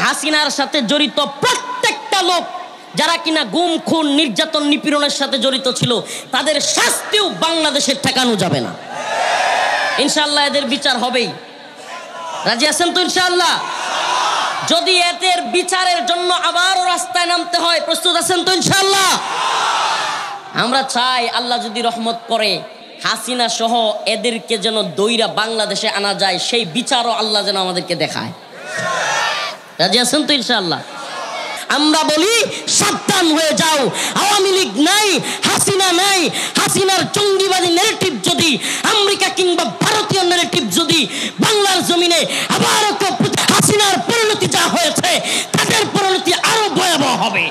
হাসিনার সাথে জড়িত প্রত্যেকটা লোক যারা কিনা গুম খুন নির্যাতন নিপীড়নের সাথে জড়িত ছিল তাদের শাস্তিও বাংলাদেশে ঠেকানো যাবে না। ইনশাআল্লাহ এদের বিচার হবেই। রাজি আছেন তো ইনশাআল্লাহ? যদি এদের বিচারের জন্য আবারও রাস্তায় নামতে হয় প্রস্তুত আছেন তো ইনশাআল্লাহ? আমরা চাই আল্লাহ যদি রহমত করে হাসিনা সহ এদেরকে যেন দইরা বাংলাদেশে আনা যায়, সেই বিচারও আল্লাহ যেন আমাদেরকে দেখায়। রাজি আছেন তো ইনশাআল্লাহ? আমরা বলি সাবধান হয়ে যাও, আওয়ামী লীগ নাই, হাসিনা নাই। হাসিনার জঙ্গিবাদী নেগেটিভ যদি আমেরিকা কিংবা ভারতীয় নেগেটিভ যদি বাংলার জমিনে আবারও হাসিনার পরিণতি যা হয়েছে তাদের পরিণতি আরো ভয়াবহ হবে।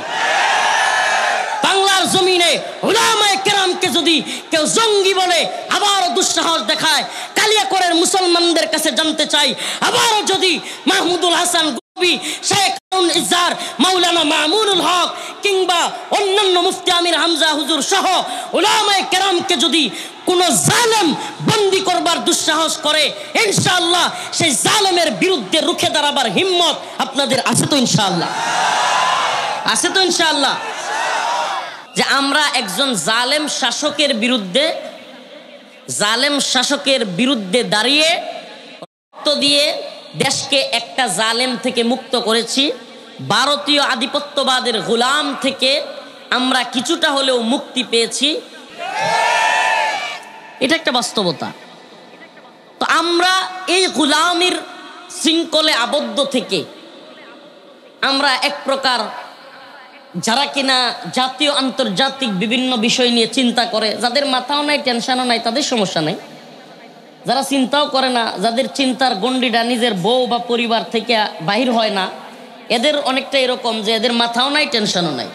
বাংলার জমিনে উলামায়ে কেরামকে যদি কেউ জঙ্গি বলে আবারও দুঃসাহস দেখায়, কালিয়াকৈরের মুসলমানদের কাছে জানতে চাই, আবারও যদি মাহমুদুল হাসান শেখ ইজার, মাওলানা মামুনুল হক কিংবা অন্যান্য মুফতি আমির হামজা হুজুর সহ উলামায়ে কেরামকে যদি কোন জালেম বন্দী করবার দুঃসাহস করে, ইনশাআল্লাহ সেই জালেমের বিরুদ্ধে রুখে দাঁড়াবার হিম্মত আপনাদের আছে তো ইনশাআল্লাহ? আছে তো ইনশাআল্লাহ? যে আমরা একজন জালেম শাসকের বিরুদ্ধে দাঁড়িয়ে রক্ত দিয়ে দেশকে একটা জালেম থেকে মুক্ত করেছি। ভারতীয় আধিপত্যবাদের গোলাম থেকে আমরা কিছুটা হলেও মুক্তি পেয়েছি। এটা একটা বাস্তবতা। তো আমরা এই গোলামির শৃঙ্খলে আবদ্ধ থেকে আমরা এক প্রকার যারা কিনা জাতীয় আন্তর্জাতিক বিভিন্ন বিষয় নিয়ে চিন্তা করে, যাদের মাথাও নাই টেনশনও নাই তাদের সমস্যা নাই, যারা চিন্তাও করে না, যাদের চিন্তার গণ্ডিটা নিজের বউ বা পরিবার থেকে বাহির হয় না, এদের অনেকটা এরকম যে এদের মাথাও নাই টেনশনও নাই।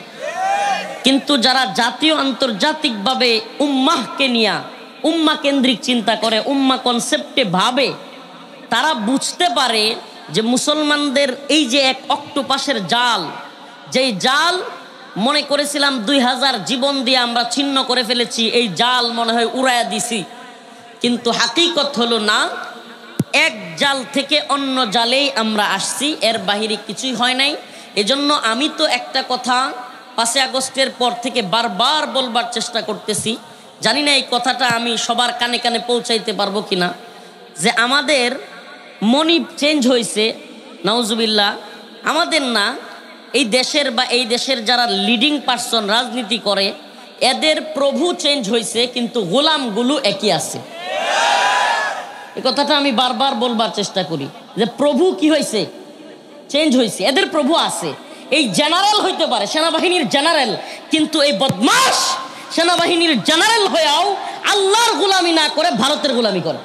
কিন্তু যারা জাতীয় আন্তর্জাতিকভাবে উম্মাহকে নিয়ে উম্মা কেন্দ্রিক চিন্তা করে, উম্মা কনসেপ্টে ভাবে, তারা বুঝতে পারে যে মুসলমানদের এই যে এক অক্টোপাসের জাল, যেই জাল মনে করেছিলাম 2000 জীবন দিয়ে আমরা ছিন্ন করে ফেলেছি, এই জাল মনে হয় উড়াইয়া দিছি, কিন্তু হাকিকত হলো না, এক জাল থেকে অন্য জালেই আমরা আসছি, এর বাহিরে কিছুই হয় নাই। এজন্য আমি তো একটা কথা 5 আগস্টের পর থেকে বারবার বলবার চেষ্টা করতেছি, জানি না এই কথাটা আমি সবার কানে কানে পৌঁছাইতে পারবো কিনা, যে আমাদের মনিব চেঞ্জ হয়েছে, নাউজুবিল্লাহ, আমাদের না, এই দেশের বা এই দেশের যারা লিডিং পার্সন রাজনীতি করে এদের প্রভু চেঞ্জ হয়েছে, কিন্তু গোলামগুলো একই আছে। এই কথাটা আমি বারবার বলবার চেষ্টা করি যে প্রভু কি হয়েছে? চেঞ্জ হয়েছে, এদের প্রভু আছে। এই জেনারেল হইতে পারে, সেনাবাহিনীর জেনারেল, কিন্তু এই বদমাশ সেনাবাহিনীর জেনারেল হয়েও আল্লাহর গোলামি না করে ভারতের গোলামি করে।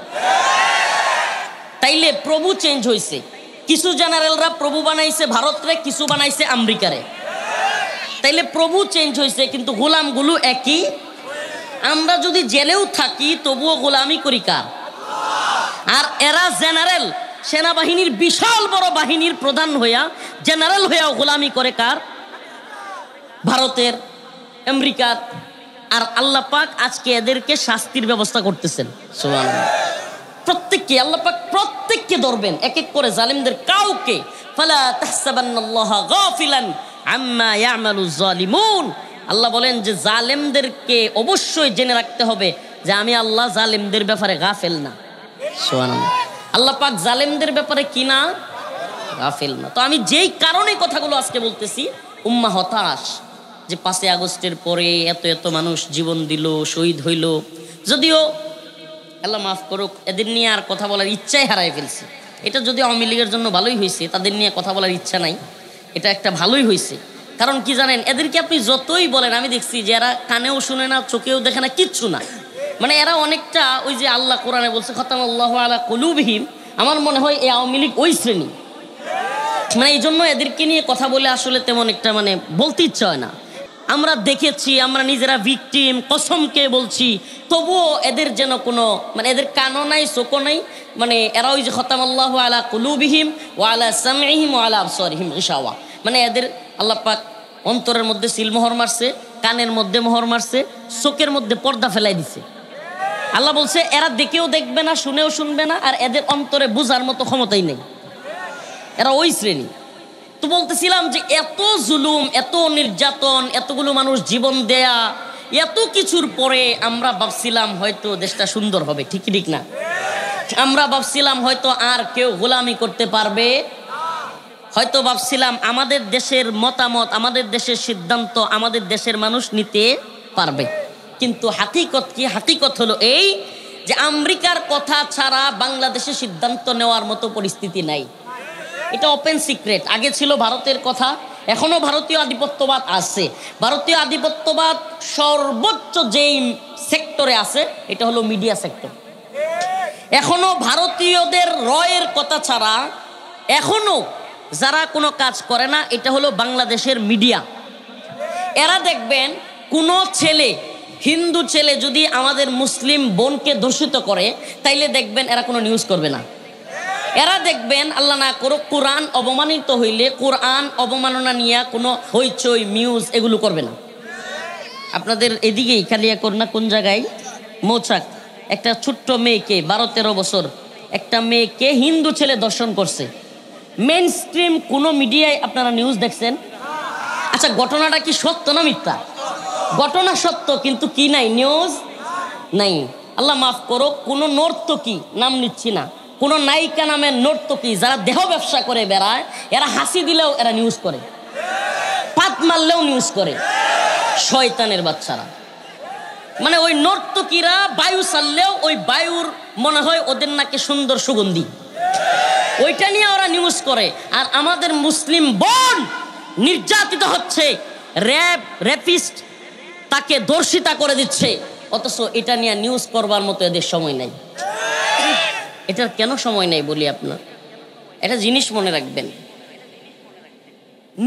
তাইলে প্রভু চেঞ্জ হয়েছে। কিছু জেনারেলরা প্রভু বানাইছে ভারতরে, কিছু বানাইছে আমেরিকারে। তাইলে প্রভু চেঞ্জ হয়েছে কিন্তু গোলামগুলো একই। আমরা যদি জেলেও থাকি তবুও গোলামি করি কার? আর এরা জেনারেল, সেনাবাহিনীর বিশাল বড় বাহিনীর প্রধান হইয়া জেনারেল হইয়াও গোলামি করে কার? ভারতের, আমেরিকার। আর আল্লাহ পাক আজকে এদেরকে শাস্তির ব্যবস্থা করতেছেন। সুবহানাল্লাহ। প্রত্যেককে আল্লাহ পাক প্রত্যেককে ধরবেন এক এক করে, জালিমদের কাউকে। ফালা তাহসাবান্নাল্লাহা গাফিলান আম্মা ইয়ামালুজ জালিমুন। আল্লাহ বলেন যে জালেমদেরকে অবশ্যই জেনে রাখতে হবে যে আমি আল্লাহ জালেমদের ব্যাপারে গাফেল না। সুবহানাল্লাহ। আল্লাহ পাক জালেমদের ব্যাপারে কি না? গাফেল না। তো আমি যেই কারণে কথাগুলো আজকে বলতেছি, উম্মাহ হতাশ যে 5 আগস্টের পরে এত এত মানুষ জীবন দিল, শহীদ হইল। যদিও আল্লাহ মাফ করুক, এদের নিয়ে আর কথা বলার ইচ্ছাই হারাই ফেলছে। এটা যদি আওয়ামী লীগের জন্য ভালোই হয়েছে, তাদের নিয়ে কথা বলার ইচ্ছা নাই, এটা একটা ভালোই হয়েছে। কারণ কি জানেন, এদেরকে আপনি যতই বলেন, আমি দেখছি যে এরা কানেও শুনে না, চোখেও দেখে না, কিচ্ছু না। মানে এরা অনেকটা ওই যে আল্লাহ কোরআনে বলছে খতামাল্লাহু আলা কুলুবিহিম, আমার মনে হয় এই আওয়ামী লীগ ওই শ্রেণী। মানে এই জন্য এদেরকে নিয়ে কথা বলে আসলে তেমন একটা মানে বলতে ইচ্ছা হয় না। আমরা দেখেছি, আমরা নিজেরা ভিকটিম, কসমকে বলছি, তবুও এদের যেন কোনো মানে এদের কানও নাই, চোখও নাই। মানে এরা ওই যে খতামাল্লাহু আলা কুলুবিহিম ওয়া আলা সামইহিম ওয়া আলা আবসারিহিম গিশাওয়া, মানে এদের আল্লাহ পাক অন্তরের মধ্যে সিলমোহর মারছে, কানের মধ্যে মোহর মারছে, চোখের মধ্যে পর্দা ফেলাই দিছে। আল্লাহ বলছে এরা দেখেও দেখবে না, শুনেও শুনবে না, আর এদের অন্তরে বুঝার মতো ক্ষমতাই নেই। এরা ওই শ্রেণী। তো বলতেছিলাম যে এত জুলুম, এত নির্যাতন, এতগুলো মানুষ জীবন দেয়া, এত কিছুর পরে আমরা ভাবছিলাম হয়তো দেশটা সুন্দর হবে। ঠিক ঠিক না? আমরা ভাবছিলাম হয়তো আর কেউ গোলামি করতে পারবে, হয়তো ভাবছিলাম আমাদের দেশের মতামত, আমাদের দেশের সিদ্ধান্ত আমাদের দেশের মানুষ নিতে পারবে। কিন্তু হাকিকত কি? হাকিকত হলো এই যে আমেরিকার কথা ছাড়া বাংলাদেশে সিদ্ধান্ত নেওয়ার মতো পরিস্থিতি নাই। এটা ওপেন সিক্রেট। আগে ছিল ভারতের কথা, এখনো ভারতীয় আধিপত্যবাদ আছে। ভারতীয় আধিপত্যবাদ সর্বোচ্চ যেই সেক্টরে আছে এটা হলো মিডিয়া সেক্টর। এখনো ভারতীয়দের রয়ের কথা ছাড়া এখনো যারা কোনো কাজ করে না এটা হলো বাংলাদেশের মিডিয়া। এরা দেখবেন কোনো ছেলে, হিন্দু ছেলে যদি আমাদের মুসলিম বোনকে দূষিত করে তাইলে দেখবেন এরা কোনো নিউজ করবে না। এরা দেখবেন আল্লাহ না করুক কোরআন অবমানিত হইলে কোরআন অবমাননা নিয়ে কোনো হইচই মিউজ এগুলো করবে না। আপনাদের এদিকেই কালিয়াকোট না কোন জায়গায় মৌচাক একটা ছোট্ট মেয়েকে 12-13 বছর একটা মেয়েকে হিন্দু ছেলে দর্শন করছে। মেইন স্ট্রিম কোনো মিডিয়ায় আপনারা নিউজ দেখছেন? আচ্ছা, ঘটনাটা কি সত্য না মিথ্যা? ঘটনা সত্য, কিন্তু কি নাই? নিউজ নাই। আল্লাহ মাফ করো, কোনো নর্তকী, নাম নিচ্ছি না, কোনো নায়িকা নামের নর্তকী যারা দেহ ব্যবসা করে বেড়ায়, এরা হাসি দিলেও এরা নিউজ করে, পাত মারলেও নিউজ করে। শয়তানের বাচ্চারা, মানে ওই নর্তকীরা বায়ু চাললেও ওই বায়ুর মনে হয় ওদের নাকি সুন্দর সুগন্ধি, ওইটা নিয়ে ওরা নিউজ করে। আর আমাদের মুসলিম বোন নির্যাতিত হচ্ছে, রেপিস্ট তাকে ধর্ষিতা করে দিচ্ছে, অথচ এটা নিয়ে নিউজ করবার মতো এদের সময় নাই। এটার কেন সময় নাই বলি আপনার? একটা জিনিস মনে রাখবেন,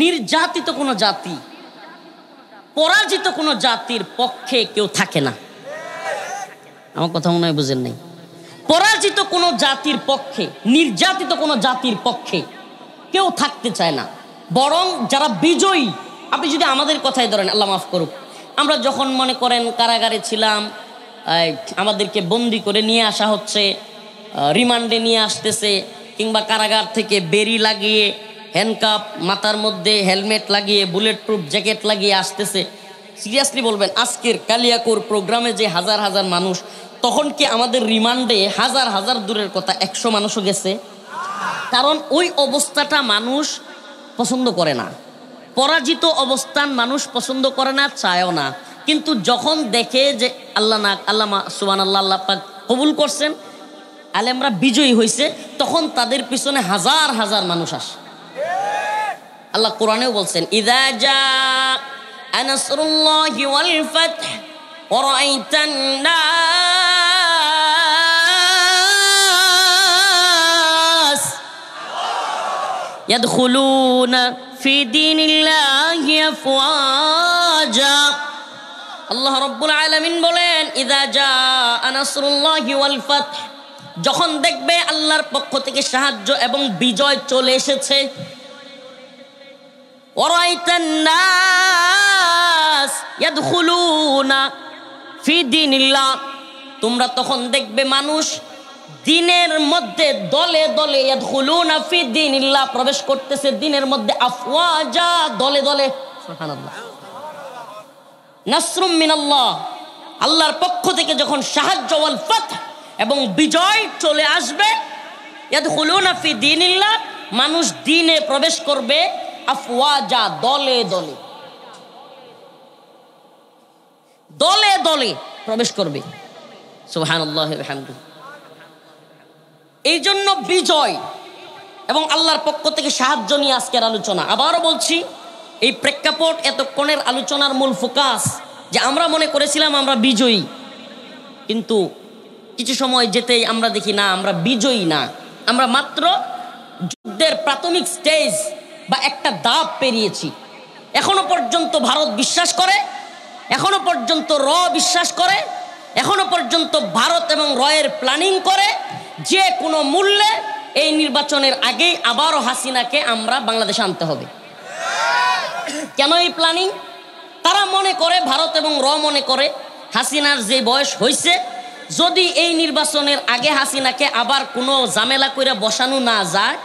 নির্যাতিত কোনো জাতি, পরাজিত কোনো জাতির পক্ষে কেউ থাকে না। আমার কথা মনে হয় বুঝেন নাই। পরাজিত কোনো জাতির পক্ষে, নির্যাতিত কোনো জাতির পক্ষে কেউ থাকতে চায় না। বরং যারা বিজয়ী, আপনি যদি আমাদের কথাই ধরেন, আল্লাহ মাফ করুক, আমরা যখন মনে করেন কারাগারে ছিলাম, আমাদেরকে বন্দি করে নিয়ে আসা হচ্ছে, রিমান্ডে নিয়ে আসতেছে, কিংবা কারাগার থেকে বেরি লাগিয়ে, হ্যান্ডকাপ, মাথার মধ্যে হেলমেট লাগিয়ে, বুলেট প্রুফ জ্যাকেট লাগিয়ে আসতেছে। সিরিয়াসলি বলবেন, আজকের কালিয়াকোর প্রোগ্রামে যে হাজার হাজার মানুষ, তখন কি আমাদের রিমান্ডে হাজার হাজার দূরের কথা 100 মানুষও গেছে? কারণ ওই অবস্থাটা মানুষ পছন্দ করে না, পরাজিত অবস্থান মানুষ পছন্দ করে না, চায়ও না। কিন্তু যখন দেখে যে আল্লাহ সুবহানাল্লাহ, আল্লাহ পাক কবুল করছেন, আলেমরা বিজয়ী হয়েছে, তখন তাদের পিছনে হাজার হাজার মানুষ আসে। আল্লাহ কোরআনেও বলছেন, ইযা জাআ নাসরুল্লাহি ওয়াল ফাতহ ওয়া রাআইতান নাস ইয়াদখুলুনা ফি দীনিল্লাহি আফওয়াজা। আল্লাহ রাব্বুল আলামিন বলেন, ইযা জাআ নাসরুল্লাহি ওয়াল ফাতহ, যখন দেখবে আল্লাহর পক্ষ থেকে সাহায্য এবং বিজয় চলে এসেছে, ওয়ারাইতান নাস ইয়াদখুলুনা ফি দীনিল্লাহ, তোমরা তখন দেখবে মানুষ দিনের মধ্যে দলে দলে, ইয়াদখুলুনা ফি দীনিল্লাহ, প্রবেশ করতেছে দিনের মধ্যে, আফওয়াজা, দলে দলে। সুবহানাল্লাহ। নাসরুম মিনাল্লাহ, আল্লাহর পক্ষ থেকে যখন সাহায্য, ওয়াল ফাতহ, এবং বিজয় চলে আসবে, ইয়াদখুলুনা ফি দীনিল্লাহ, মানুষ দ্বীনে প্রবেশ করবে, আফওয়াজা, দলে দলে, দলে দলে প্রবেশ করবে। সুবহানাল্লাহ ওয়া বিহামদিহি। এই জন্য বিজয় এবং আল্লাহর পক্ষ থেকে সাহায্য নিয়ে আজকের আলোচনা। আবারও বলছি, এই প্রেক্ষাপট, এতক্ষণের আলোচনার মূল ফোকাস যে আমরা মনে করেছিলাম আমরা বিজয়ী, কিন্তু কিছু সময় যেতেই আমরা দেখি না, আমরা বিজয়ী না, আমরা মাত্র যুদ্ধের প্রাথমিক স্টেজ বা একটা ধাপ পেরিয়েছি। এখনো পর্যন্ত ভারত বিশ্বাস করে, এখনো পর্যন্ত বিশ্বাস করে, এখনো পর্যন্ত ভারত এবং এর প্ল্যানিং করে যে কোনো মূল্যে এই নির্বাচনের আগেই আবারও হাসিনাকে আমরা বাংলাদেশে আনতে হবে। কেন এই প্ল্যানিং? তারা মনে করে, ভারত এবং মনে করে, হাসিনার যে বয়স হয়েছে, যদি এই নির্বাচনের আগে হাসিনাকে আবার কোনো ঝামেলা করে বসানো না যায়,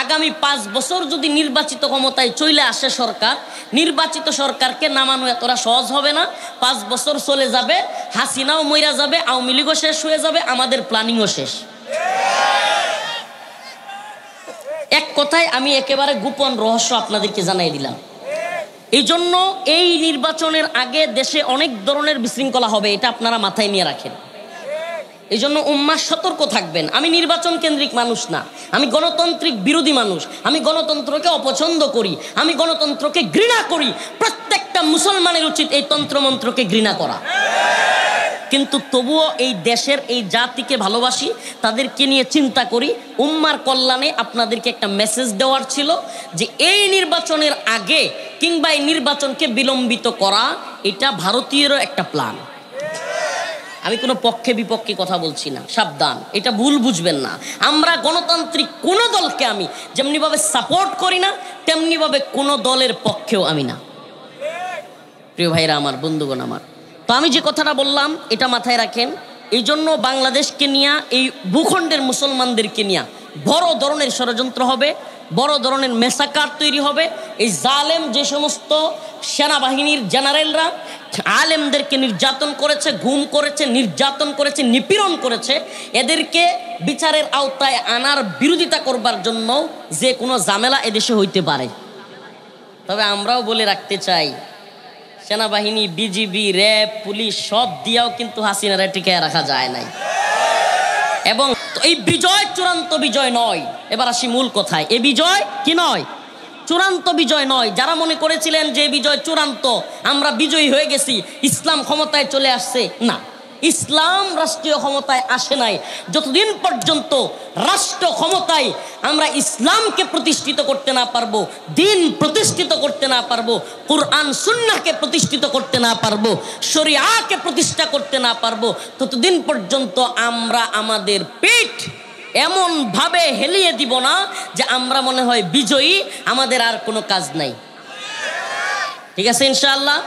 আগামী 5 বছর যদি নির্বাচিত ক্ষমতায় চলে আসে সরকার, নির্বাচিত সরকারকে নামানো এতটা সহজ হবে না। 5 বছর চলে যাবে, হাসিনাও মইরা যাবে, আওয়ামী লীগও শেষ হয়ে যাবে, আমাদের প্ল্যানিংও শেষ। এক কথায় আমি একেবারে গোপন রহস্য আপনাদেরকে জানাই দিলাম। এই জন্য এই নির্বাচনের আগে দেশে অনেক ধরনের বিশৃঙ্খলা হবে, এটা আপনারা মাথায় নিয়ে রাখেন। এই জন্য উম্মাহ সতর্ক থাকবেন। আমি নির্বাচন কেন্দ্রিক মানুষ না, আমি গণতান্ত্রিক বিরোধী মানুষ। আমি গণতন্ত্রকে অপছন্দ করি, আমি গণতন্ত্রকে ঘৃণা করি। প্রত্যেকটা মুসলমানের উচিত এই তন্ত্রমন্ত্রকে ঘৃণা করা। কিন্তু তবুও এই দেশের এই জাতিকে ভালোবাসি, তাদেরকে নিয়ে চিন্তা করি। উম্মার কল্যাণে আপনাদেরকে একটা মেসেজ দেওয়ার ছিল যে এই নির্বাচনের আগে কিংবা এই নির্বাচনকে বিলম্বিত করা, এটা ভারতীয়রও একটা প্ল্যান। আমি কোনো পক্ষে বিপক্ষে কথা বলছি না, সাবধান, এটা ভুল বুঝবেন না। আমরা গণতান্ত্রিক কোনো দলকে আমি যেমনিভাবে সাপোর্ট করি না, তেমনিভাবে কোনো দলের পক্ষেও আমি না। প্রিয় ভাইরা আমার, বন্ধুগণ আমার, তো আমি যে কথাটা বললাম এটা মাথায় রাখেন। এই জন্য বাংলাদেশকে নিয়ে, এই ভূখণ্ডের মুসলমানদেরকে নিয়ে বড় ধরনের ষড়যন্ত্র হবে, বড় ধরনের মেসাকার তৈরি হবে। এই জালেম যে সমস্ত সেনাবাহিনীর জেনারেলরা আলেমদেরকে নির্যাতন করেছে, গুম করেছে, নির্যাতন করেছে, নিপীড়ন করেছে, এদেরকে বিচারের আওতায় আনার বিরোধিতা করবার জন্য যে কোনো ঝামেলা এদেশে হইতে পারে। তবে আমরাও বলে রাখতে চাই, সেনাবাহিনী, বিজিবি, র্যাব, পুলিশ সব দিয়েও কিন্তু হাসিনারা টিকায় রাখা যায় নাই। এবং এই বিজয় চূড়ান্ত বিজয় নয়। এবার আসি মূল কথায়, এই বিজয় কি নয়? চূড়ান্ত বিজয় নয়। যারা মনে করেছিলেন যে বিজয় চূড়ান্ত, আমরা বিজয়ী হয়ে গেছি, ইসলাম ক্ষমতায় চলে আসছে, না, ইসলাম রাষ্ট্রীয় ক্ষমতায় আসে নাই। যতদিন পর্যন্ত রাষ্ট্র ক্ষমতায় আমরা ইসলামকে প্রতিষ্ঠিত করতে না পারবো, দিন প্রতিষ্ঠিত করতে না পারবো, কুরআন সুন্নাহকে প্রতিষ্ঠিত করতে না পারবো, শরিয়াকে প্রতিষ্ঠা করতে না পারবো, ততদিন পর্যন্ত আমরা আমাদের পিঠ এমন ভাবে হেলিয়ে দিব না যে আমরা মনে হয় বিজয়ী, আমাদের আর কোনো কাজ নাই। ঠিক আছে ইনশাআল্লাহ?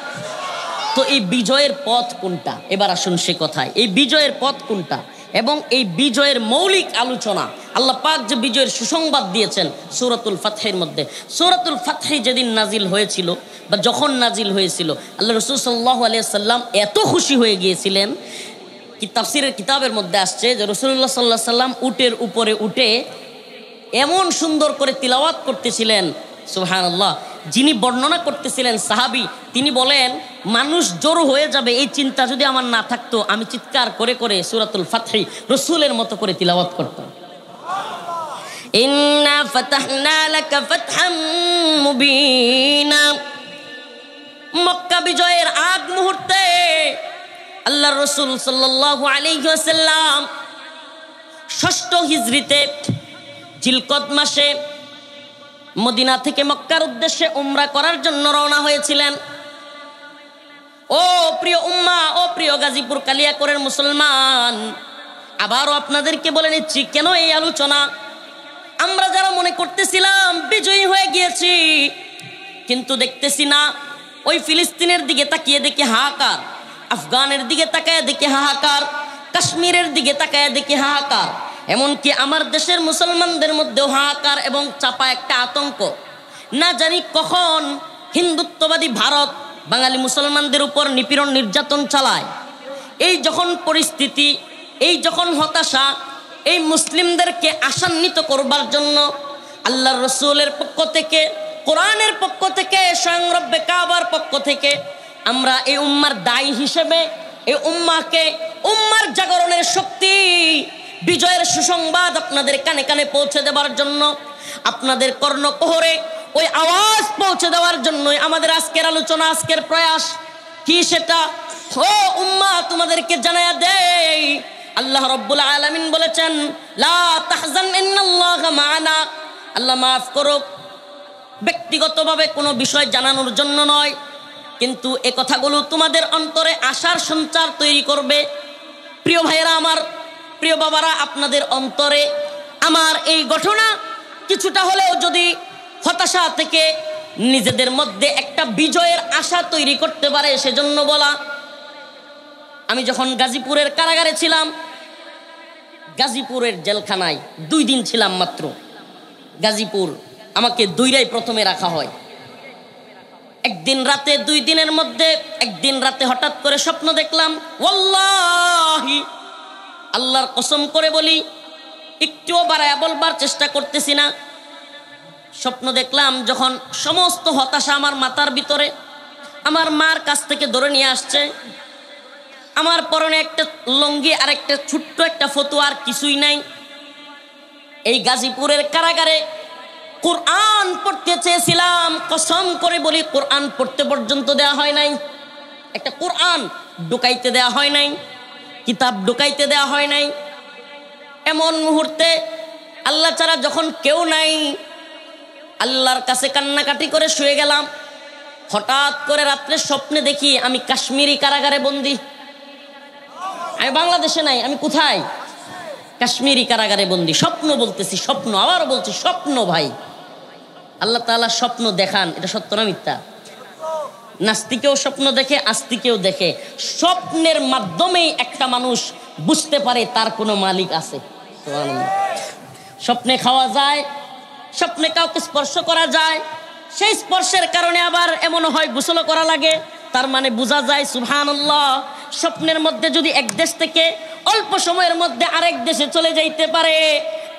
তো এই বিজয়ের পথ কোনটা? এবার আসুন সে কথায়, এই বিজয়ের পথ কোনটা এবং এই বিজয়ের মৌলিক আলোচনা। আল্লাহ পাক যে বিজয়ের সুসংবাদ দিয়েছেন সূরাতুল ফাতহের মধ্যে। সূরাতুল ফাতহে যেদিন নাজিল হয়েছিল বা যখন নাজিল হয়েছিল, আল্লাহ রাসূল সাল্লাল্লাহু আলাইহি সাল্লাম এত খুশি হয়ে গিয়েছিলেন, কি তাফসিরের কিতাবের মধ্যে আসছে যে রাসূলুল্লাহ সাল্লাল্লাহু আলাইহি সাল্লাম উটের উপরে উঠে এমন সুন্দর করে তিলাওয়াত করতেছিলেন, সুবহানাল্লাহ। যিনি বর্ণনা করতেছিলেন সাহাবী, তিনি বলেন মানুষ জড়ো হয়ে যাবে এই চিন্তা যদি আমার না থাকতো, আমি চিৎকার করে করে সূরাতুল ফাতহি রাসূলের মতো করে তিলাওয়াত করতাম। ইন্না ফাতাহনা লাকা ফাতহাম মুবিনা। মক্কা বিজয়ের আগ মুহূর্তে আল্লাহর রাসূল সাল্লাল্লাহু আলাইহি ওয়াসাল্লাম ৬ষ্ঠ হিজরিতে জিলকদ মাসে মদিনা থেকে মক্কার উদ্দেশ্যে উমরা করার জন্য রওনা হয়েছিলেন। ও প্রিয় উম্মাহ, ও প্রিয় গাজীপুর কালিয়াকৈরের মুসলমান, আবারও আপনাদেরকে বলে নিচ্ছি, কেন এই আলোচনা? আমরা যারা মনে করতেছিলাম বিজয়ী হয়ে গিয়েছি, কিন্তু দেখতেছি না। ওই ফিলিস্তিনের দিকে তাকিয়ে দেখি হাহাকার, আফগানের দিকে তাকায় দেখি হাহাকার, কাশ্মীরের দিকে তাকায় দেখি হাহাকার, এমনকি আমার দেশের মুসলমানদের মধ্যেও হাহাকার এবং চাপা একটা আতঙ্ক। না জানি কখন হিন্দুত্ববাদী ভারত বাঙালি মুসলমানদের উপর নিপীড়ন নির্যাতন চালায়। এই যখন পরিস্থিতি, এই যখন হতাশা, এই মুসলিমদেরকে আশান্বিত করবার জন্য আল্লাহর রাসূলের পক্ষ থেকে, কোরআনের পক্ষ থেকে, স্বয়ং রব্বে কাবার পক্ষ থেকে আমরা এই উম্মার দায়ী হিসেবে এই উম্মাকে, উম্মার জাগরণের শক্তি, বিজয়ের সুসংবাদ আপনাদের কানে কানে পৌঁছে দেওয়ার জন্য, আপনাদের কর্ণকুহরে ওই আওয়াজ পৌঁছে দেওয়ার জন্যই আমাদের আজকের আলোচনা, আজকের প্রয়াস। কি সেটা? ও উম্মাহ, তোমাদেরকে জানায়া দেই, আল্লাহ রাব্বুল আলামিন বলেছেন, লা তাহজান ইন্নাল্লাহা মা'ানা। আল্লাহ মাফ করুক, ব্যক্তিগতভাবে কোনো বিষয় জানানোর জন্য নয়, কিন্তু এ কথাগুলো তোমাদের অন্তরে আশার সঞ্চার তৈরি করবে। প্রিয় ভাইয়েরা আমার, প্রিয় বাবারা, আপনাদের অন্তরে আমার এই ঘটনা কিছুটা হলেও যদি হতাশা থেকে নিজেদের মধ্যে একটা বিজয়ের আশা তৈরি করতে পারে, সেজন্য বলা। আমি যখন গাজীপুরের কারাগারে ছিলাম, গাজীপুরের জেলখানায় 2 দিন ছিলাম মাত্র। গাজীপুর, আমাকে দৈরাই প্রথমে রাখা হয়। একদিন রাতে, 2 দিনের মধ্যে একদিন রাতে হঠাৎ করে স্বপ্ন দেখলাম, ওয়াল্লাহি আল্লাহর কসম করে বলি, একটুও বাড়ায়া বলবার চেষ্টা করতেছি না। স্বপ্ন দেখলাম যখন সমস্ত হতাশা আমার মাথার ভিতরে, আমার মার কাছ থেকে ধরে নিয়ে আসছে, আমার পরনে একটা লুঙ্গি আর একটা ছোট্ট একটা ফতুয়া, আর কিছুই নাই। এই গাজীপুরের কারাগারে কোরআন পড়তে চেয়েছিলাম, কসম করে বলি কোরআন পড়তে পর্যন্ত দেয়া হয় নাই, একটা কোরআন ঢুকাইতে দেয়া হয় নাই, কিতাব ঢুকাইতে দেয়া হয় নাই। এমন মুহূর্তে আল্লাহ ছাড়া যখন কেউ নাই, আল্লাহর কাছে কান্নাকাটি করে শুয়ে গেলাম। হঠাৎ করে রাত্রে স্বপ্নে দেখি আমি কাশ্মীরি কারাগারে বন্দী। আমি বাংলাদেশে নাই, আমি কোথায়? কাশ্মীরি কারাগারে বন্দী। স্বপ্ন বলতেছি, স্বপ্ন, আবার বলছি স্বপ্ন। ভাই, আল্লাহ তাআলা স্বপ্ন দেখান, এটা সত্য না মিথ্যা? নাস্তিকেও স্বপ্ন দেখে, আস্তিকেও দেখে। স্বপ্নের মাধ্যমেই একটা মানুষ বুঝতে পারে তার কোনো মালিক আছে। স্বপ্নে খাওয়া যায়, স্বপ্নে কাউকে স্পর্শ করা যায়, সেই স্পর্শের কারণে আবার এমন হয় গোসল করা লাগে, তার মানে বোঝা যায় সুবহানাল্লাহ। স্বপ্নের মধ্যে যদি এক দেশ থেকে অল্প সময়ের মধ্যে আরেক দেশে চলে যাইতে পারে,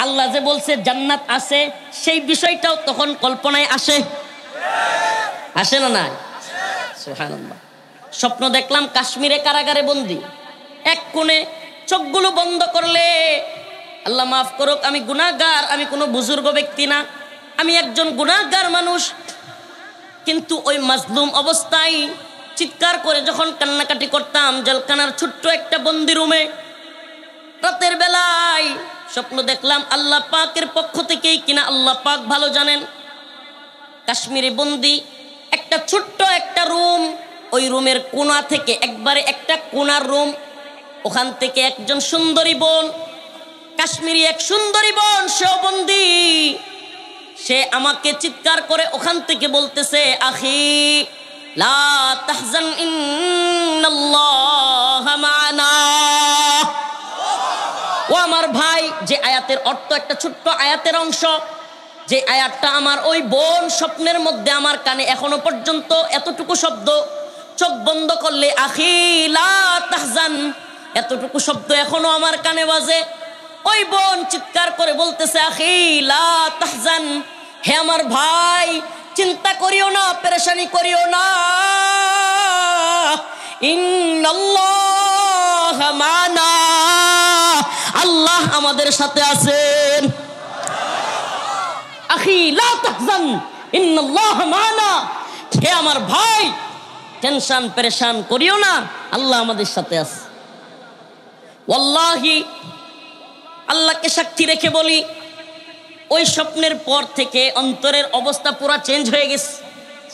আল্লাহ যে বলছে জান্নাত আছে, সেই বিষয়টাও তখন কল্পনায় আসে, আসে না? নাই, সুবহানাল্লাহ। স্বপ্ন দেখলাম কাশ্মীরে কারাগারে বন্দী। এক কোণে চোখগুলো বন্ধ করলে, আল্লাহ মাফ করুক, আমি গুনাহগার, আমি কোনো বুজুর্গ ব্যক্তি না, আমি একজন গুনাহগার মানুষ। কিন্তু ওই মাজলুম অবস্থায় চিৎকার করে যখন কান্নাকাটি করতাম জেলখানার ছোট্ট একটা বন্দি রুমে, রাতের বেলায় স্বপ্ন দেখলাম আল্লাহ পাকের পক্ষ থেকেই কিনা, আল্লাহ পাক ভালো জানেন, কাশ্মীরে বন্দি, একটা ছোট্ট একটা রুম, ওই রুমের কোণা থেকে, একবারে একটা কোণার রুম, ওখান থেকে একজন সুন্দরী বোন, কাশ্মীরি এক সুন্দরী বোন, সেও বন্দি। সে আমাকে চিৎকার করে ওখান থেকে বলতেছে, আখি লা তাহজান ইন্নাল্লাহা মা'ানা। ও আমার ভাই, যে আয়াতের অর্থ একটা ছোট্ট আয়াতের অংশ, যে আয়াতটা আমার ওই বোন স্বপ্নের মধ্যে আমার কানে এখনো পর্যন্ত এতটুকু শব্দ, চোখ বন্ধ করলে আখি লা তাহজান, এতটুকু শব্দ এখনো আমার কানে বাজে। ওই বোন চিৎকার করে বলতেছে, আখি লা তাহজান, হে আমার ভাই চিন্তা করিও না, পেরেশানি করিও না, ইন্নাল্লাহা মা'ানা, আল্লাহ আমাদের সাথে আছেন। আখি লা তাহজান ইন্নাল্লাহা মা'ানা, হে আমার ভাই টেনশন পেরেশান করিও না, আল্লাহ আমাদের সাথে আছে। ওয়াল্লাহি, আল্লাহকে সাক্ষী রেখে বলি, ওই স্বপ্নের পর থেকে অন্তরের অবস্থা পুরো চেঞ্জ হয়ে গেছে।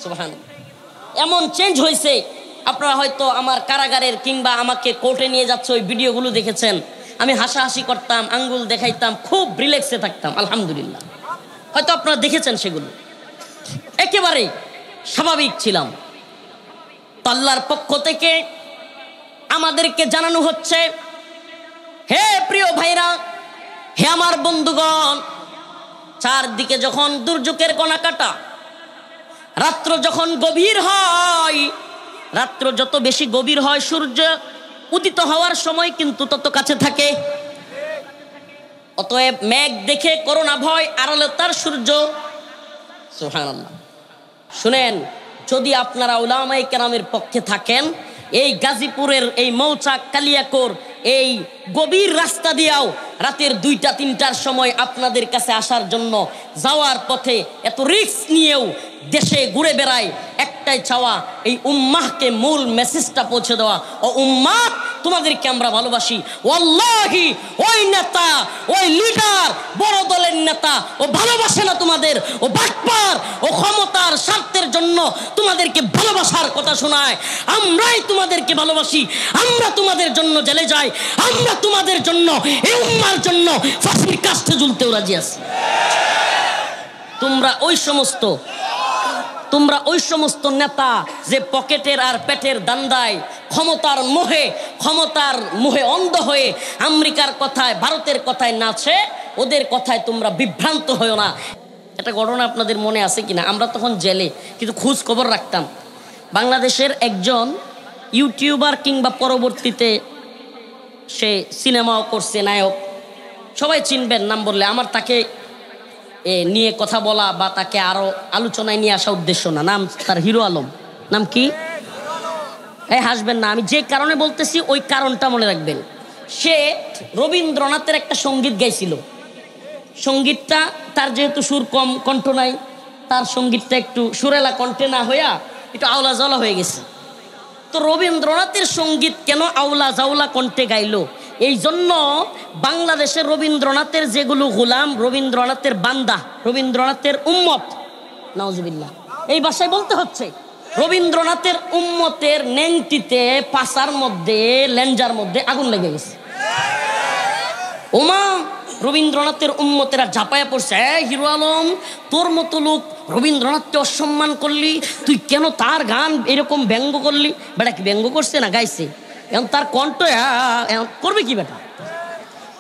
সুবহানাল্লাহ, এমন চেঞ্জ হয়েছে, আপনারা হয়তো আমার কারাগারের কিংবা আমাকে কোর্টে নিয়ে যাচ্ছে ওই ভিডিওগুলো দেখেছেন। আমি হাসাহাসি করতাম, আঙ্গুল দেখাইতাম, খুব রিল্যাক্সে থাকতাম, আলহামদুলিল্লাহ। হয়তো আপনারা দেখেছেন সেগুলো, একেবারে স্বাভাবিক ছিলাম। তো আল্লাহর পক্ষ থেকে আমাদেরকে জানানো হচ্ছে, হে প্রিয় ভাইরা, হে আমার বন্ধুগণ, চারদিকে যখন দুর্যোগের কণাকাটা, রাত্র যখন গভীর হয়, রাত্র যত বেশি গভীর হয়, সূর্য উদিত হওয়ার সময় কিন্তু তত কাছে থাকে। অতএব মেঘ দেখে করোনা ভয়, আড়ালে তার সূর্য। সুবহানাল্লাহ। শুনেন, যদি আপনারা উলামায়ে কেরামের পক্ষে থাকেন, এই গাজীপুরের এই মৌচাক কালিয়াকোর এই গভীর রাস্তা দিয়েও রাতের 2টা-3টার সময় আপনাদের কাছে আসার জন্য যাওয়ার পথে এত রিস্ক নিয়েও দেশে ঘুরে বেড়ায়, একটাই চাওয়া, এই উম্মাহকে মূল মেসেজটা পৌঁছে দেওয়া। ও উম্মাহ, তোমাদেরকে আমরা ভালোবাসি। ওয়াল্লাহি, ওই নেতা, ওই লিডার, বড় দলের নেতা, ও ভালোবাসে না তোমাদের, ও বাটপার, ও ক্ষমতার স্বার্থের জন্য তোমাদেরকে ভালোবাসার কথা শোনায়। আমরাই তোমাদেরকে ভালোবাসি, আমরা তোমাদের জন্য জেলে যাই, আমরা তোমাদের জন্য, এই উম্মার জন্য ফাঁসির কাস্তে ঝুলতেও রাজি আছি। তোমরা ওই সমস্ত নেতা যে পকেটের আর পেটের দান্দায়, ক্ষমতার মোহে অন্ধ হয়ে আমেরিকার কথায়, ভারতের কথায় নাচে, ওদের কথায় তোমরা বিভ্রান্ত হও না। একটা ঘটনা আপনাদের মনে আছে কিনা, আমরা তখন জেলে কিন্তু খোঁজ খবর রাখতাম। বাংলাদেশের একজন ইউটিউবার কিংবা পরবর্তীতে সে সিনেমাও করছে, নায়ক, সবাই চিনবেন নাম বললে। আমার তাকে নিয়ে কথা বলা বা তাকে আরও আলোচনায় নিয়ে আসা উদ্দেশ্য না। নাম তার হিরো আলম। নাম কি? হাসবেন না, আমি যে কারণে বলতেছি ওই কারণটা মনে রাখবেন। সে রবীন্দ্রনাথের একটা সঙ্গীত গাইছিল। সঙ্গীতটা তার যেহেতু সুর কম, কণ্ঠ নাই, তার সঙ্গীতটা একটু সুরেলা কণ্ঠে না হইয়া একটু আওলা জাওলা হয়ে গেছে। তো রবীন্দ্রনাথের সঙ্গীত কেন আওলা জাওলা কণ্ঠে গাইলো? এই জন্য বাংলাদেশের রবীন্দ্রনাথের যেগুলো গোলাম, রবীন্দ্রনাথের বান্দা, রবীন্দ্রনাথের উম্মত, নাউজুবিল্লাহ, এই ভাষায় বলতে হচ্ছে, রবীন্দ্রনাথের উম্মতের নেংটিতে, পাশার মধ্যে, লেঞ্জার মধ্যে আগুন লেগে গেছে। ওমা, রবীন্দ্রনাথের উম্মতেরা ঝাঁপায়া পড়ছে, হিরো আলম, তোর মতো লোক রবীন্দ্রনাথকে অসম্মান করলি, তুই কেন তার গান এরকম ব্যঙ্গ করলি? বেটা কি ব্যঙ্গ করছে না গাইছে? এখন তার কণ্ঠ এখন করবে কি বেটা?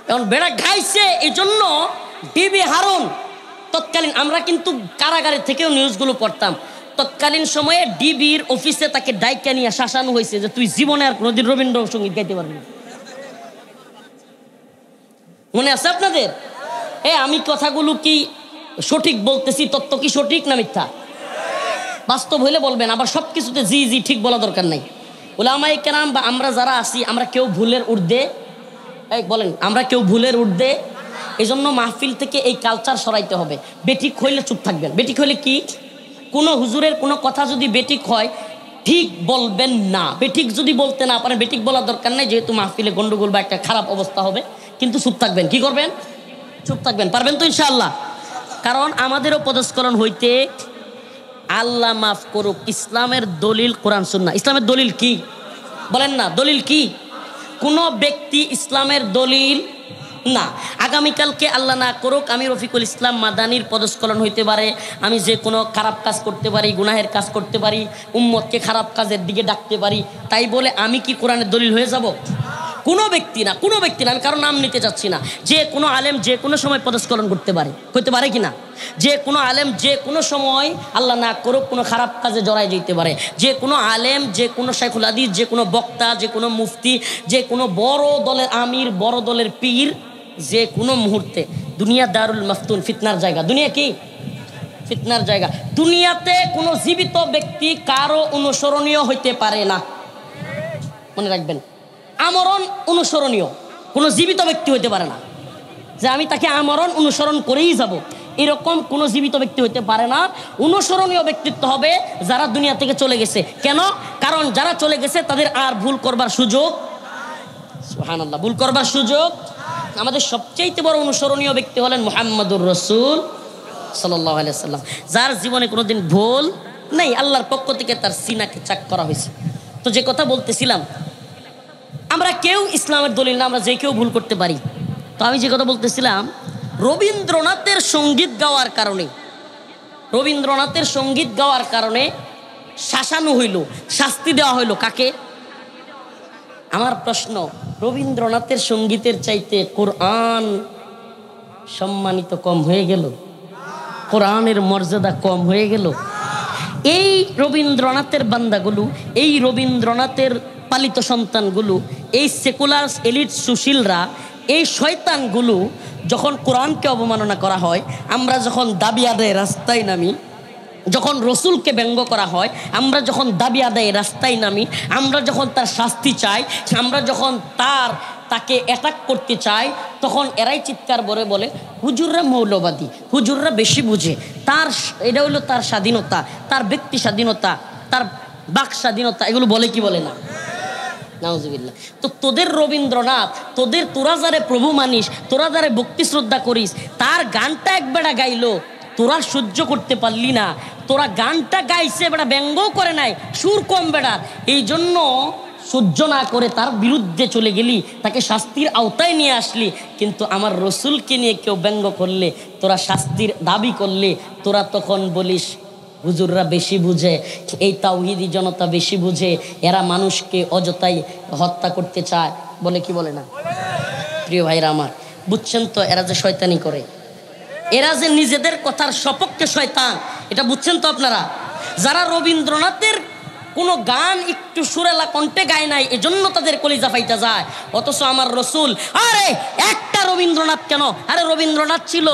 এখন বেটা গাইছে। এই জন্য ডিবি হারুন তৎকালীন, আমরা কিন্তু কারাগারের থেকেও নিউজগুলো পড়তাম, তৎকালীন সময়ে ডিবির অফিসে তাকে ডাইকা নিয়ে শাসানো হয়েছে যে তুই জীবনে আর কোনোদিন রবীন্দ্রসঙ্গীত গাইতে পারবি না। মনে আছে আপনাদের? আমি কথাগুলো কি সঠিক বলতেছি? তত্ত্ব কি সঠিক না মিথ্যা? বাস্তব হইলে বলবেন, আবার সব কিছুতে জি জি ঠিক বলা দরকার নাই। উলামায়ে কেরাম বা আমরা যারা আছি, আমরা কেউ ভুলের ঊর্ধ্বে, বলেন, আমরা কেউ ভুলের ঊর্ধ্বে। এই জন্য মাহফিল থেকে এই কালচার সরাইতে হবে। বেঠিক হইলে চুপ থাকবেন। বেঠিক হইলে কি? কোনো হুজুরের কোনো কথা যদি বেঠিক হয়, ঠিক বলবেন না। বেঠিক যদি বলতে না পারেন, বেঠিক বলার দরকার নাই, যেহেতু মাহফিলে গন্ডগোল বা একটা খারাপ অবস্থা হবে। কিন্তু চুপ থাকবেন। কি করবেন? চুপ থাকবেন। পারবেন তো ইনশাআল্লাহ? কারণ আমাদেরও পদস্খলন হইতে আল্লাহ মাফ করুক। ইসলামের দলিল কোরআন সুন্নাহ। ইসলামের দলিল কি? বলেন না, দলিল কি? কোনো ব্যক্তি ইসলামের দলিল না। আগামীকালকে আল্লাহ না করুক আমি রফিকুল ইসলাম মাদানির পদস্খলন হইতে পারে, আমি যে কোনো খারাপ কাজ করতে পারি, গুনাহের কাজ করতে পারি, উম্মতকে খারাপ কাজের দিকে ডাকতে পারি, তাই বলে আমি কি কোরআনের দলিল হয়ে যাব? কোনো ব্যক্তি না, কোনো ব্যক্তি না। আমি কারো নাম নিতে চাচ্ছি না। যে কোনো আলেম যে কোনো সময় পদস্খলন করতে পারে, হইতে পারে কি না? যে কোনো আলেম যে কোনো সময় আল্লাহ না করুক কোনো খারাপ কাজে জড়াই যেতে পারে। যে কোনো আলেম, যে কোনো শাইখুল হাদিস, যে কোনো বক্তা, যে কোনো মুফতি, যে কোনো বড় দলের আমির, বড় দলের পীর, যে কোনো মুহূর্তে, দুনিয়া দারুল মাফতুন, ফিতনার জায়গা। দুনিয়া কি? ফিতনার জায়গা। দুনিয়াতে কোনো জীবিত ব্যক্তি কারো অনুসরণীয় হইতে পারে না। মনে রাখবেন, আমরণ অনুসরণীয় কোনো জীবিত ব্যক্তি হইতে পারে না, যে আমি তাকে আমরণ অনুসরণ করেই যাব, এরকম কোনো জীবিত ব্যক্তি হইতে পারে না। অনুসরণীয় ব্যক্তিত্ব হবে যারা দুনিয়া থেকে চলে গেছে। কেন? কারণ যারা চলে গেছে তাদের আর ভুল করবার সুযোগ, সুবহানাল্লাহ, ভুল করবার সুযোগ। আমাদের সবচেয়ে বড় অনুসরণীয় ব্যক্তি হলেন মুহাম্মদুর রাসূল সাল্লাল্লাহু আলাইহি ওয়াসাল্লাম, যার জীবনে কোনোদিন ভুল নেই। আল্লাহর পক্ষ থেকে তার সিনাকে চাক করা হয়েছে। তো যে কথা বলতেছিলাম, আমরা কেউ ইসলামের দলিল না, আমরা যে কেউ ভুল করতে পারি। তো আমি যে কথা বলতেছিলাম, রবীন্দ্রনাথের সঙ্গীত গাওয়ার কারণে, রবীন্দ্রনাথের সঙ্গীত গাওয়ার কারণে শাসানো হইল, শাস্তি দেওয়া হইল কাকে? আমার প্রশ্ন, রবীন্দ্রনাথের সঙ্গীতের চাইতে কোরআন সম্মানিত কম হয়ে গেল? কোরআনের মর্যাদা কম হয়ে গেল? এই রবীন্দ্রনাথের বান্দাগুলো, এই রবীন্দ্রনাথের পালিত সন্তানগুলো, এই সেকুলার এলিট সুশীলরা, এই শয়তানগুলো যখন কোরআনকে অবমাননা করা হয়, আমরা যখন দাবি আদায় রাস্তায় নামি, যখন রসুলকে ব্যঙ্গ করা হয়, আমরা যখন দাবি আদায় রাস্তায় নামি, আমরা যখন তার শাস্তি চাই, আমরা যখন তাকে অ্যাটাক করতে চাই, তখন এরাই চিৎকার করে বলে হুজুররা মৌলবাদী, হুজুররা বেশি বুঝে, এটা হলো তার স্বাধীনতা, তার ব্যক্তি স্বাধীনতা, তার বাক স্বাধীনতা, এগুলো বলে কি বলে না? নাউজুবিল্লাহ। তো তোদের রবীন্দ্রনাথ, তোরা যারে প্রভু মানিস, তোরা যারে ভক্তি শ্রদ্ধা করিস, তার গানটা একবেলা গাইলো, তোরা সহ্য করতে পারলি না। তোরা গানটা গাইছে, বেটা ব্যঙ্গও করে নাই, সুর কম বেড়ার, এই জন্য সহ্য না করে তার বিরুদ্ধে চলে গেলি, তাকে শাস্তির আওতায় নিয়ে আসলি। কিন্তু আমার রসুলকে নিয়ে কেউ ব্যঙ্গ করলে, তোরা শাস্তির দাবি করলে, তোরা তখন বলিস হুজুররা বেশি বুঝে, এই তাওহীদি জনতা বেশি বুঝে, এরা মানুষকে অযথাই হত্যা করতে চায়, বলে কি বলে না? প্রিয় ভাইরা আমার, বুঝছেন তো এরা যে শয়তানি করে, এরা যে নিজেদের কথার সপক্ষে শয়তান, এটা বুঝছেন তো আপনারা? যারা রবীন্দ্রনাথের কোনো গান একটু সুরেলা কণ্ঠে গায় নাই, এজন্য তাদের কলিজা ফাইটা যায়, অথচ আমার রসুল, আরে একটা রবীন্দ্রনাথ কেন, আরে রবীন্দ্রনাথ ছিল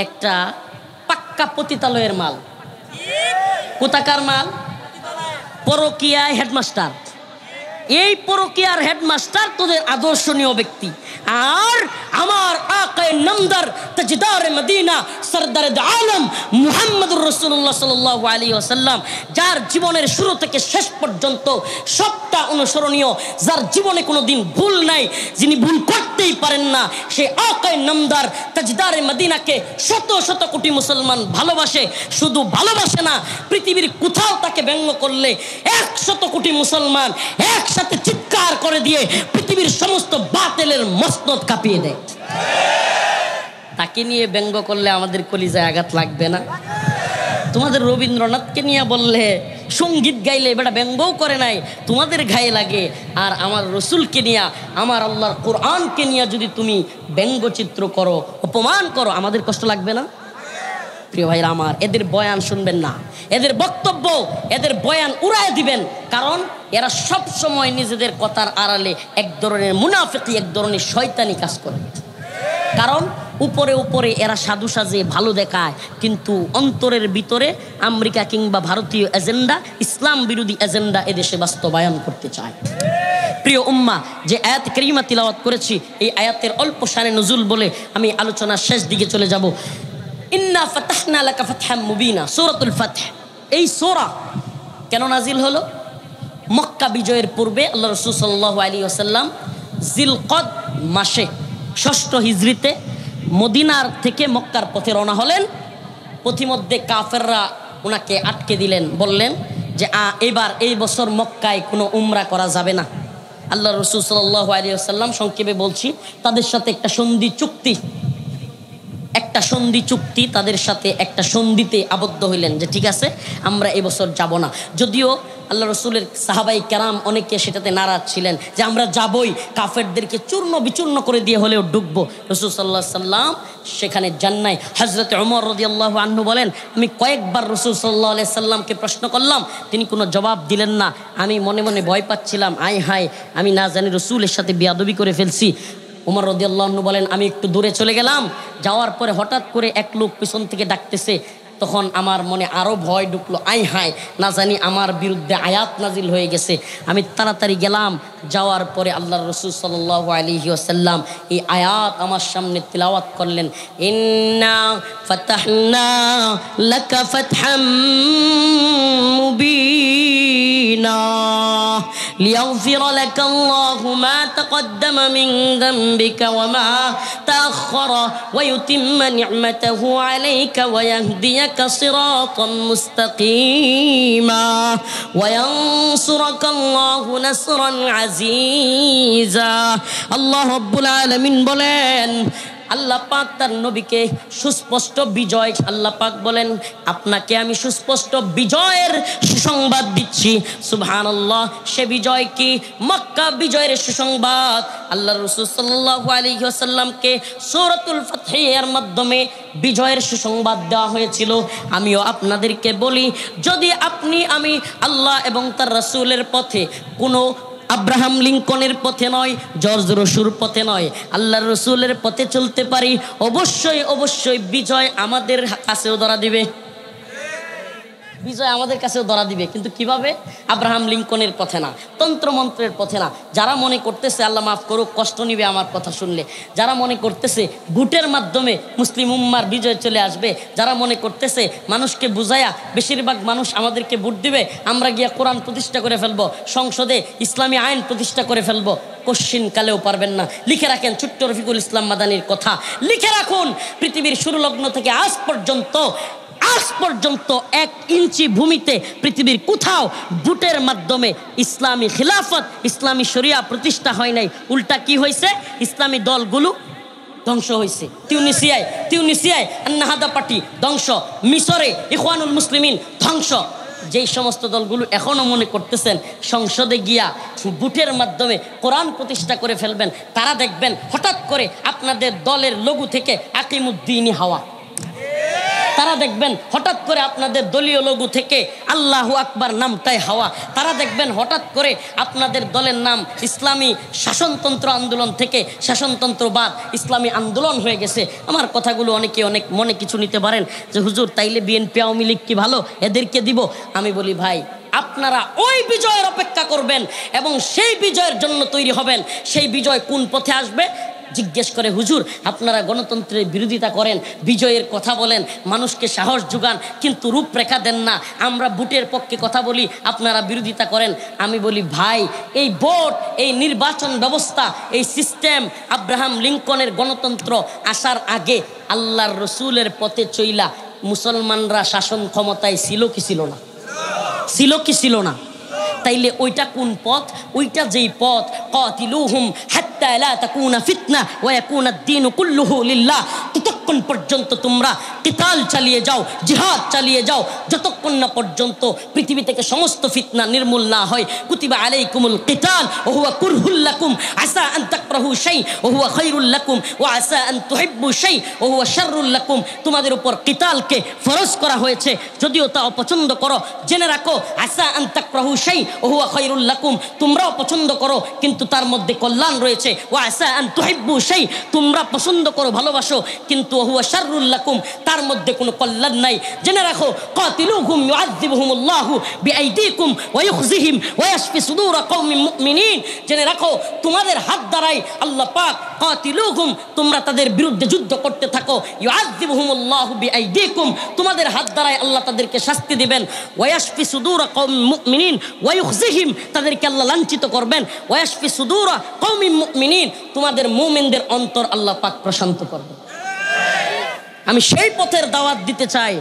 একটা পাক্কা পতিতালয়ের মাল। কোথাকার মাল? পরকীয়ায় হেডমাস্টার। এই পরকীয়ার হেডমাস্টার তোদের আদর্শনীয় ব্যক্তি। আর আমার আকায়ে নামদার তাজদার মদিনা সরদার আলম মুহাম্মদুর রাসূলুল্লাহ সাল্লাল্লাহু আলাইহি ওয়াসাল্লাম, যার জীবনের শুরু থেকে শেষ পর্যন্ত সবটা অনুসরণীয়, যার জীবনে কোনো দিন ভুল নাই, যিনি ভুল করতেই পারেন না, সেই আকায়ে নামদার তাজদার মদিনাকে শত শত কোটি মুসলমান ভালোবাসে। শুধু ভালোবাসে না, পৃথিবীর কোথাও তাকে ব্যঙ্গ করলে 100 কোটি মুসলমান একসাথে চিৎকার করে দিয়ে পৃথিবীর সমস্ত বাতিলের মসনদ কাঁপিয়ে দেয়। তাকে নিয়ে ব্যঙ্গ করলে আমাদের কলিজায় আঘাত লাগবে না? তোমাদের রবীন্দ্রনাথকে নিয়ে বললে, সঙ্গীত গাইলে বেটা ব্যঙ্গও করে নাই, তোমাদের গায়ে লাগে। আর আমার রসুলকে নিয়ে, আমার আল্লাহর কোরআনকে নিয়ে যদি তুমি ব্যঙ্গচিত্র করো, অপমান করো, আমাদের কষ্ট লাগবে না? প্রিয় ভাইরা আমার, এদের বয়ান শুনবেন না, এদের বক্তব্য, এদের বয়ান উড়ায় দিবেন। কারণ এরা সব সময় নিজেদের কথার আড়ালে এক ধরনের মুনাফিকি, এক ধরনের শয়তানি কাজ করে। কারণ উপরে উপরে এরা সাধু সাজে ভালো দেখায়, কিন্তু অন্তরের ভিতরে আমেরিকা কিংবা ভারতীয় এজেন্ডা, ইসলাম বিরোধী এজেন্ডা এদেশে বাস্তবায়ন করতে চায়। প্রিয় উম্মাহ, যে আয়াত কারিমা তিলাওয়াত করেছি, এই আয়াতের অল্প শানে নজুল বলে আমি আলোচনার শেষ দিকে চলে যাব। ইন্না ফাতাহনা লাকা ফাতহাম মুবিনা, সূরাতুল ফাতহ। এই সূরা কেন নাজিল হলো? মক্কা বিজয়ের পূর্বে আল্লাহ রাসূল সাল্লাল্লাহু আলাইহি ওয়াসাল্লাম জিলকদ মাসে 6ষ্ঠ হিজরিতে মদিনার থেকে মক্কার পথে রওনা হলেন। পথিমধ্যে কাফেররা ওনাকে আটকে দিলেন, বললেন যে এবার এই বছর মক্কায় কোনো উমরা করা যাবে না। আল্লাহ রাসূল সাল্লাল্লাহু আলাইহি ওয়াসাল্লাম, সংক্ষেপে বলছি, তাদের সাথে একটা সন্ধি চুক্তি তাদের সাথে একটা সন্ধিতে আবদ্ধ হইলেন যে ঠিক আছে, আমরা এবছর যাব না। যদিও আল্লাহ রসুলের সাহাবাই কেরাম অনেকে সেটাতে নারাজ ছিলেন যে আমরা যাবই, কাফেরদেরকে চূর্ণ বিচূর্ণ করে দিয়ে হলেও ডুববো। রসুল সাল্লাল্লাহু আলাইহি সাল্লাম সেখানে যান নাই। হযরত ওমর রাদিয়াল্লাহু আনহু বলেন, আমি কয়েকবার রসুল সাল্লাল্লাহু আলাইহি সাল্লামকে প্রশ্ন করলাম, তিনি কোনো জবাব দিলেন না। আমি মনে মনে ভয় পাচ্ছিলাম, আয় হায়, আমি না জানি রসুলের সাথে বেয়াদবি করে ফেলছি। ওমর রাদিয়াল্লাহু আনহু বলেন, আমি একটু দূরে চলে গেলাম। যাওয়ার পরে হঠাৎ করে এক লোক পিছন থেকে ডাকতেছে। তখন আমার মনে আরো ভয় ঢুকলো, আয় হায়, না জানি আমার বিরুদ্ধে আয়াত নাজিল হয়ে গেছে। আমি তাড়াতাড়ি গেলাম। যাওয়ার পরে আল্লাহর রাসূল সাল্লাল্লাহু আলাইহি ওয়াসাল্লাম এই আয়াত আমার সামনে তিলাওয়াত করলেন, ইন্না ফাতাহনা লাকা ফাতহাম মুবিনা লিয়াগফিরা লাকা আল্লাহু মা তাকদ্দামা মিন যামবিকা ওয়া মা তাআখারা ওয়া ইউতিম্মা নি'মাতাহু আলাইকা ওয়া ইয়াহদিয়াকা صراطا مستقيما وينصرك الله نصرا عزيزا। আল্লাহ রাব্বুল আলামিন বলেন, আল্লাহ পাক তার নবীকে সুস্পষ্ট বিজয়, আল্লাহ পাক বলেন আপনাকে আমি সুস্পষ্ট বিজয়ের সুসংবাদ দিচ্ছি। সুবহানাল্লাহ। সে বিজয় কি? মক্কা বিজয়ের সুসংবাদ। আল্লাহ রাসূল সাল্লাল্লাহু আলাইহি ওয়াসাল্লামকে সূরাতুল ফাতহের মাধ্যমে বিজয়ের সুসংবাদ দেওয়া হয়েছিল। আমিও আপনাদেরকে বলি, যদি আমি আল্লাহ এবং তার রাসূলের পথে, কোনো আব্রাহাম লিঙ্কনের পথে নয়, জর্জ রসুর পথে নয়, আল্লাহর রসুলের পথে চলতে পারি, অবশ্যই বিজয় আমাদের কাছেও ধরা দিবে। বিজয় আমাদের কাছেও ধরা দিবে, কিন্তু কিভাবে? আব্রাহাম লিঙ্কনের পথে না, তন্ত্রমন্ত্রের পথে না। যারা মনে করতেছে, আল্লাহ মাফ করুক, কষ্ট নিবে আমার কথা শুনলে, যারা মনে করতেছে ভোটের মাধ্যমে মুসলিম উম্মার বিজয় চলে আসবে, যারা মনে করতেছে মানুষকে বুঝায়া বেশিরভাগ মানুষ আমাদেরকে ভোট দিবে, আমরা গিয়া কোরআন প্রতিষ্ঠা করে ফেলবো, সংসদে ইসলামী আইন প্রতিষ্ঠা করে ফেলবো, কোশ্চিন কালেও পারবেন না। লিখে রাখেন ছোট্ট রফিকুল ইসলাম মাদানির কথা, লিখে রাখুন। পৃথিবীর শুরু লগ্ন থেকে আজ পর্যন্ত 1 ইঞ্চি ভূমিতে পৃথিবীর কোথাও ভোটের মাধ্যমে ইসলামী খিলাফত, ইসলামী শরিয়া প্রতিষ্ঠা হয় নাই। উল্টা কি হয়েছে? ইসলামী দলগুলো ধ্বংস হয়েছে। টিউনিসিয়ায় আন্নাহাদা পার্টি ধ্বংস, মিশরে ইখওয়ানুল মুসলিমিন ধ্বংস, যেই সমস্ত দলগুলো এখনও মনে করতেছেন সংসদে গিয়া ভোটের মাধ্যমে কোরআন প্রতিষ্ঠা করে ফেলবেন, তারা দেখবেন হঠাৎ করে আপনাদের দলের লঘু থেকে আকিমুদ্দিনী হাওয়া, তারা দেখবেন হঠাৎ করে আপনাদের দলীয় লঘু থেকে আল্লাহু আকবার নামটাই হাওয়া, তারা দেখবেন হঠাৎ করে আপনাদের দলের নাম ইসলামী শাসনতন্ত্র আন্দোলন থেকে শাসনতন্ত্রবাদ ইসলামী আন্দোলন হয়ে গেছে। আমার কথাগুলো অনেকে অনেক মনে কিছু নিতে পারেন যে হুজুর তাইলে বিএনপি আওয়ামী লীগ কি ভালো, এদেরকে দিব? আমি বলি ভাই, আপনারা ওই বিজয়ের অপেক্ষা করবেন এবং সেই বিজয়ের জন্য তৈরি হবেন। সেই বিজয় কোন পথে আসবে? জিজ্ঞেস করে হুজুর আপনারা গণতন্ত্রের বিরোধিতা করেন, বিজয়ের কথা বলেন, মানুষকে সাহস যোগান, কিন্তু রূপরেখা দেন না। আমরা ভোটের পক্ষে কথা বলি, আপনারা বিরোধিতা করেন। আমি বলি ভাই, এই ভোট, এই নির্বাচন ব্যবস্থা, এই সিস্টেম আব্রাহাম লিঙ্কনের গণতন্ত্র আসার আগে আল্লাহর রসুলের পথে চইলা মুসলমানরা শাসন ক্ষমতায় ছিল কি ছিল না? ছিল কি ছিল না? তাইলে ওইটা কোন পথ? ওইটা যেই পথ, কাতিলুহুম হাত্তা লা তাকুনা ফিতনা ওয়া ইয়াকুনা আদ-দীনু কুল্লুহু লিল্লাহ, ততক্ষণ পর্যন্ত তোমরা কিতাল চালিয়ে যাও, জিহাদ চালিয়ে যাও, যতক্ষণ না পর্যন্ত পৃথিবী থেকে সমস্ত ফিতনা নির্মূল না হয়। কুতিবা আলাইকুমুল কিতাল ওয়া হুয়া কুরহুল লাকুম আসা আন তাকরাহু শাই ওয়া হুয়া খায়রুল লাকুম ওয়া আসা আন তুহিব্বু শাই ওয়া হুয়া শাররুল লাকুম। তোমাদের উপর কিতালকে ফরজ করা হয়েছে, যদিও তা অপছন্দ করো। জেনে রাখো, আসা আন তাকরাহু শাই ওয়া হুয়া খায়রুল লাকুম, তোমরাও পছন্দ করো কিন্তু তার মধ্যে কল্যাণ রয়েছে। ওয়া আসা আন তুহিব্বু শাই, তোমরা পছন্দ করো, ভালোবাসো, কিন্তু ওয়া হুয়া শাররুল লাকুম, তার মধ্যে কোনো কল্যাণ নাই। জেনে রাখো, কাতিলুহুম ইউআযিবুহুমুল্লাহু বিআইদিকুম ওয়া ইউখজিহিম ওয়া ইয়াশফি সুদুর কওমিন মুমিনিন। জেনে রাখো, তোমাদের হাত দ্বারাই আল্লাহ পাক, কাতিলুহুম, তোমরা তাদের বিরুদ্ধে যুদ্ধ করতে থাকো, ইউআযিবুহুমুল্লাহু বিআইদিকুম, তোমাদের হাত দ্বারাই আল্লাহ তাদেরকে শাস্তি দিবেন। ওয়া ইয়াশফি সুদুর কওমিন মুমিনিন ওয়া ইউখজিহিম, তাদেরকে আল্লাহ লাঞ্ছিত করবেন। ওয়া ইয়াশফি সুদুর কওমিন মুমিনিন, তোমাদের মুমিনদের অন্তর আল্লাহ পাক প্রশান্ত করবেন। আমি সেই পথের দাওয়াত দিতে চাই।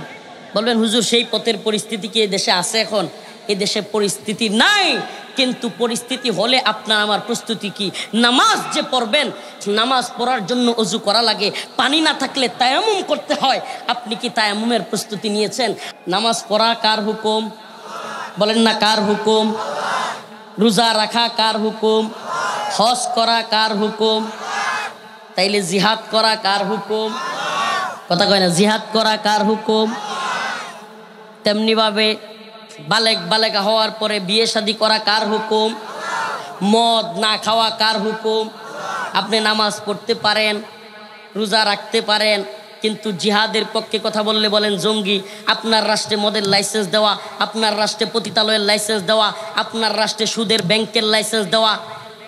বলবেন হুজুর সেই পথের পরিস্থিতি কি এই দেশে আছে? এখন এই দেশে পরিস্থিতি নাই, কিন্তু পরিস্থিতি হলে আপনার আমার প্রস্তুতি কি? নামাজ যে পড়বেন, নামাজ পড়ার জন্য অজু করা লাগে, পানি না থাকলে তায়াম্মুম করতে হয়। আপনি কি তায়াম্মুমের প্রস্তুতি নিয়েছেন? নামাজ পড়া কার হুকুম? বলেন না কার হুকুম? রোজা রাখা কার হুকুম? হজ করা কার হুকুম? তাইলে জিহাদ করা কার হুকুম? কথা কয় না, জিহাদ করা কার হুকুম? তেমনিভাবে বালেগা হওয়ার পরে বিয়ে শাদী করা কার হুকুম? মদ না খাওয়া কার হুকুম? আপনি নামাজ পড়তে পারেন, রোজা রাখতে পারেন, কিন্তু জিহাদের পক্ষে কথা বললে বলেন জঙ্গি। আপনার রাষ্ট্রে মদের লাইসেন্স দেওয়া, আপনার রাষ্ট্রে পতিতালয়ের লাইসেন্স দেওয়া, আপনার রাষ্ট্রে সুদের ব্যাংকের লাইসেন্স দেওয়া,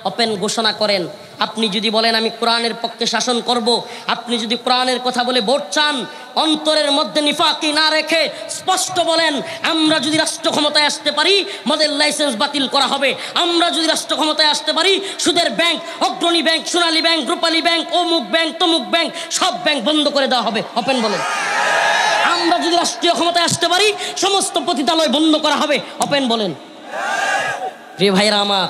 ওপেন ঘোষণা করেন। আপনি যদি বলেন আমি কোরআনের পক্ষে শাসন করব, আপনি যদি কোরআনের কথা বলে ভোট চান, অন্তরের মধ্যে নিফাকি না রেখে স্পষ্ট বলেন আমরা যদি রাষ্ট্র ক্ষমতায় আসতে পারি মদের লাইসেন্স বাতিল করা হবে, আমরা যদি রাষ্ট্র ক্ষমতায় আসতে পারি সুদের ব্যাংক, অগ্রণী ব্যাংক, সোনালী ব্যাংক, রূপালী ব্যাংক, অমুক ব্যাংক, তমুক ব্যাংক, সব ব্যাংক বন্ধ করে দেওয়া হবে। ওপেন বলেন। আমরা যদি রাষ্ট্রীয় ক্ষমতায় আসতে পারি সমস্ত পতিতালয় বন্ধ করা হবে। ওপেন বলেন। প্রিয় ভাইরা আমার,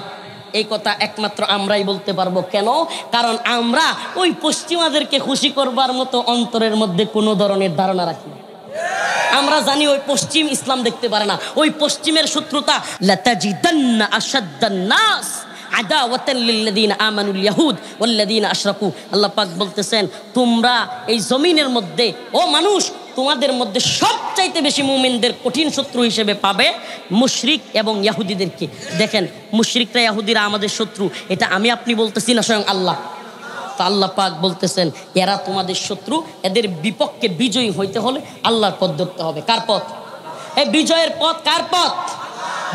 এই কথা একমাত্র আমরাই বলতে পারবো। কেন? কারণ আমরা ওই পশ্চিমাদেরকে খুশি করবার মতো অন্তরের মধ্যে কোনো ধরনের ধারণা রাখি না। আমরা জানি ওই পশ্চিম ইসলাম দেখতে পারে না, ওই পশ্চিমের শত্রুতা। লাতাজিদান্না আশাদ্দান নাস আদাওয়াতান লিল্লাযিনা আমানুল ইয়াহুদ ওয়াল্লাযিনা আশরাকু। আল্লাহ পাক বলতেছেন তোমরা এই জমিনের মধ্যে, ও মানুষ, তোমাদের মধ্যে সবচাইতে বেশি মুমিনদের কঠিন শত্রু হিসেবে পাবে মুশরিক এবং ইহুদিদেরকে। দেখেন, মুশরিকরা ইহুদিরা আমাদের শত্রু, এটা আমি আপনি বলতেছি না, স্বয়ং আল্লাহ। তো আল্লাহ পাক বলতেছেন এরা তোমাদের শত্রু, এদের বিপক্ষে বিজয়ী হইতে হলে আল্লাহর পথ ধরতে হবে। কার পথ? এই বিজয়ের পথ কার পথ?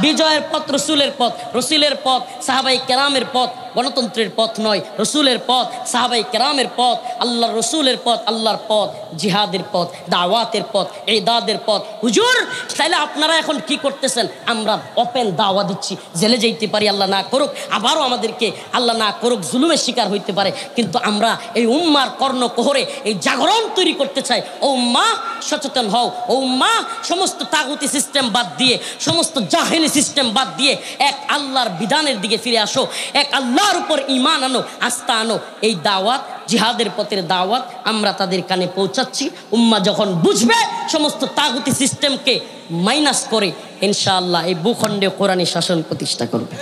বিজয়ের পথ রসুলের পথ। রসুলের পথ সাহাবাই কেরামের পথ, গণতন্ত্রের পথ নয়। রসুলের পথ সাহাবাই কেরামের পথ, আল্লাহর রসুলের পথ, আল্লাহর পথ, জিহাদের পথ, দাওয়াতের পথ, ইবাদতের পথ। হুজুর তাহলে আপনারা এখন কি করতেছেন? আমরা ওপেন দাওয়া দিচ্ছি, জেলে যেতে পারি, আল্লাহ না করুক, আবারও আমাদেরকে আল্লাহ না করুক জুলুমের শিকার হইতে পারে, কিন্তু আমরা এই উম্মার কর্ণকোহরে এই জাগরণ তৈরি করতে চাই। ও উম্মা সচেতন হও, ও উম্মা সমস্ত তাগুতি সিস্টেম বাদ দিয়ে, সমস্ত জাহেলি সিস্টেম বাদ দিয়ে এক আল্লাহর বিধানের দিকে ফিরে আসো, এক আল্লাহর উপর ঈমান আনো, আস্থা আনো। এই দাওয়াত, জিহাদের পথের দাওয়াত আমরা তাদের কানে পৌঁছাচ্ছি। উম্মা যখন বুঝবে সমস্ত তাগুতি সিস্টেমকে মাইনাস করে ইনশাআল্লাহ এই ভূখণ্ডে কোরআনী শাসন প্রতিষ্ঠা করবে।